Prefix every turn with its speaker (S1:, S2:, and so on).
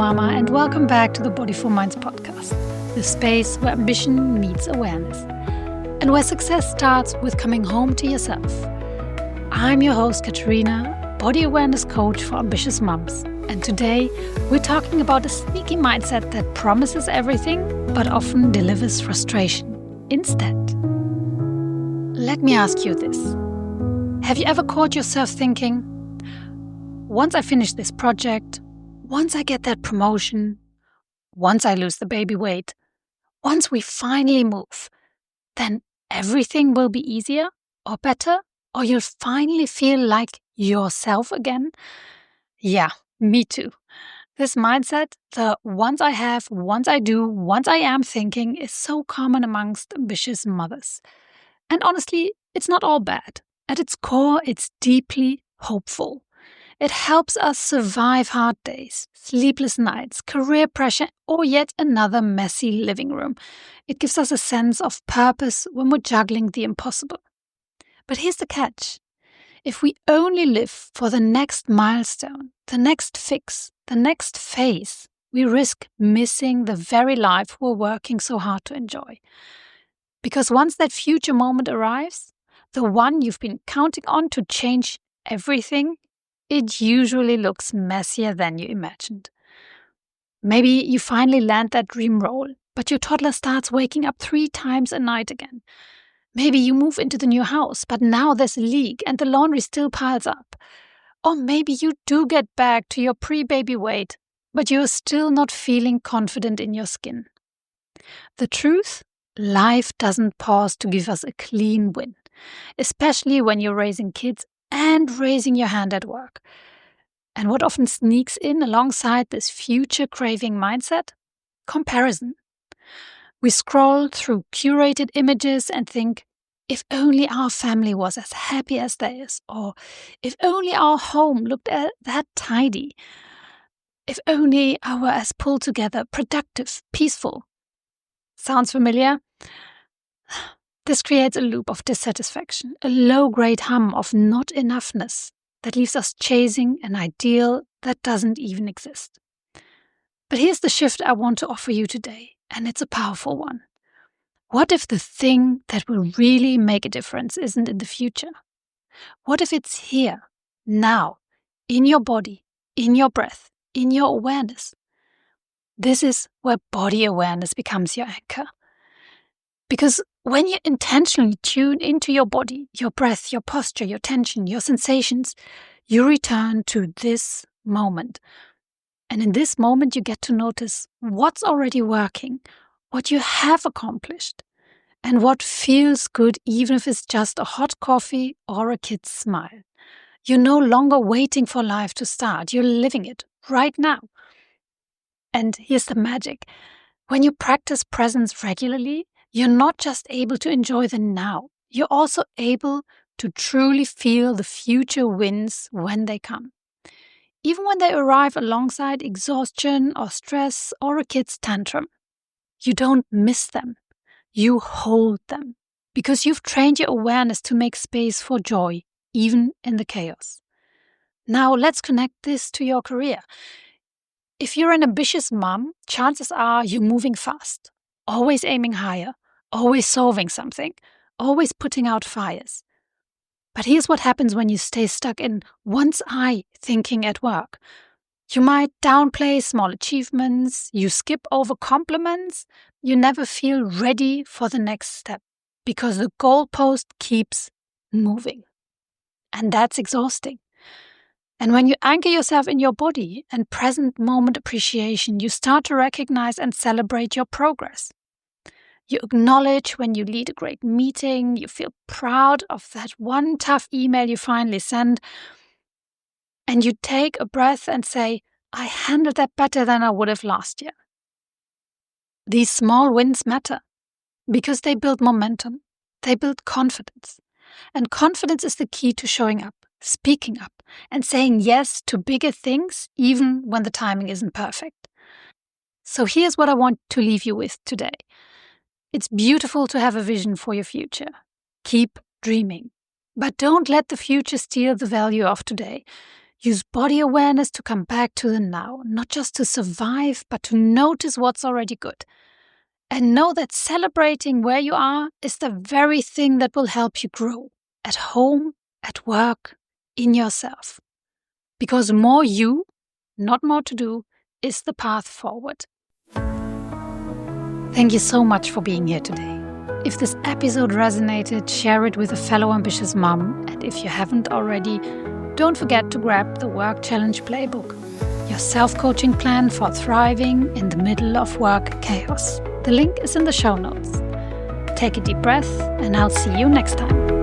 S1: Mama, and welcome back to the Bodyful Minds podcast, the space where ambition meets awareness, and where success starts with coming home to yourself. I'm your host, Katerina, body awareness coach for ambitious mums, and today we're talking about a sneaky mindset that promises everything but often delivers frustration instead. Let me ask you this. Have you ever caught yourself thinking, once I finish this project, once I get that promotion, once I lose the baby weight, once we finally move, then everything will be easier or better, or you'll finally feel like yourself again? Yeah, me too. This mindset, the once I have, once I do, once I am thinking, is so common amongst ambitious mothers. And honestly, it's not all bad. At its core, it's deeply hopeful. It helps us survive hard days, sleepless nights, career pressure, or yet another messy living room. It gives us a sense of purpose when we're juggling the impossible. But here's the catch. If we only live for the next milestone, the next fix, the next phase, we risk missing the very life we're working so hard to enjoy. Because once that future moment arrives, the one you've been counting on to change everything, it usually looks messier than you imagined. Maybe you finally land that dream role, but your toddler starts waking up 3 times a night again. Maybe you move into the new house, but now there's a leak and the laundry still piles up. Or maybe you do get back to your pre-baby weight, but you're still not feeling confident in your skin. The truth? Life doesn't pause to give us a clean win, especially when you're raising kids and raising your hand at work. And what often sneaks in alongside this future craving mindset? Comparison. We scroll through curated images and think, if only our family was as happy as theirs, or if only our home looked that tidy, if only I were as pulled together, productive, peaceful. Sounds familiar? This creates a loop of dissatisfaction, a low-grade hum of not enoughness that leaves us chasing an ideal that doesn't even exist. But here's the shift I want to offer you today, and it's a powerful one. What if the thing that will really make a difference isn't in the future? What if it's here, now, in your body, in your breath, in your awareness? This is where body awareness becomes your anchor. Because when you intentionally tune into your body, your breath, your posture, your tension, your sensations, you return to this moment. And in this moment, you get to notice what's already working, what you have accomplished, and what feels good even if it's just a hot coffee or a kid's smile. You're no longer waiting for life to start. You're living it right now. And here's the magic. When you practice presence regularly, you're not just able to enjoy the now, you're also able to truly feel the future wins when they come. Even when they arrive alongside exhaustion or stress or a kid's tantrum, you don't miss them, you hold them, because you've trained your awareness to make space for joy, even in the chaos. Now let's connect this to your career. If you're an ambitious mom, chances are you're moving fast, always aiming higher, always solving something, always putting out fires. But here's what happens when you stay stuck in once I thinking at work. You might downplay small achievements, you skip over compliments, you never feel ready for the next step because the goalpost keeps moving. And that's exhausting. And when you anchor yourself in your body and present moment appreciation, you start to recognize and celebrate your progress. You acknowledge when you lead a great meeting, you feel proud of that one tough email you finally send, and you take a breath and say, I handled that better than I would have last year. These small wins matter because they build momentum, they build confidence. And confidence is the key to showing up, speaking up, and saying yes to bigger things even when the timing isn't perfect. So here's what I want to leave you with today. It's beautiful to have a vision for your future. Keep dreaming. But don't let the future steal the value of today. Use body awareness to come back to the now, not just to survive, but to notice what's already good. And know that celebrating where you are is the very thing that will help you grow at home, at work, in yourself. Because more you, not more to do, is the path forward. Thank you so much for being here today. If this episode resonated, share it with a fellow ambitious mom. And if you haven't already, don't forget to grab the Work Challenge Playbook, your self-coaching plan for thriving in the middle of work chaos. The link is in the show notes. Take a deep breath, and I'll see you next time.